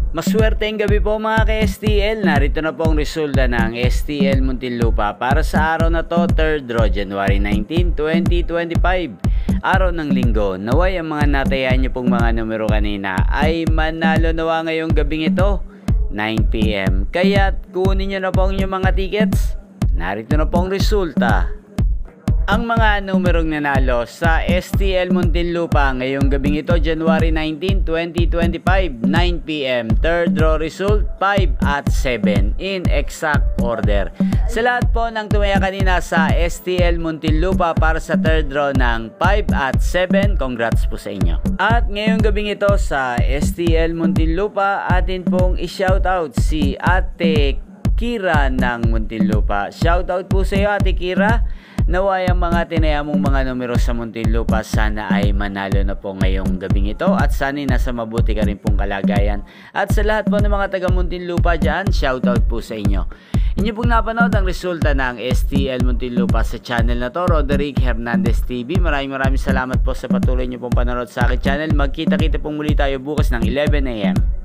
Maswerteng gabi po mga ka-STL. Narito na po ang resulta ng STL Muntinlupa para sa araw na to, 3rd draw, January 19, 2025. Araw ng linggo. Naway ang mga natayan nyo pong mga numero kanina ay manalo nawa ngayong gabing ito, 9 PM. Kaya't kunin nyo na po ang inyong mga tickets. Narito na po ang resulta. Ang mga numerong nanalo sa STL Muntinlupa ngayong gabing ito, January 19, 2025, 9 PM. Third draw result, 5 at 7 in exact order. Sa lahat po ng tumaya kanina sa STL Muntinlupa para sa third draw ng 5 at 7, congrats po sa inyo. At ngayong gabing ito sa STL Muntinlupa, atin pong i-shoutout si Ate Kira ng Muntinlupa. Shoutout po sa iyo, Ate Kira. Naway ang mga tinaya mong mga numero sa Muntinlupa sana ay manalo na po ngayong gabing ito at sana nasa mabuti ka rin pong kalagayan. At sa lahat po ng mga taga Muntinlupa dyan, shoutout po sa inyo. Inyo pong napanood ang resulta ng STL Muntinlupa sa channel na to, Roderick Hernandez TV. Maraming salamat po sa patuloy nyo pong panonood sa akin channel. Magkita-kita pong muli tayo bukas ng 11 AM.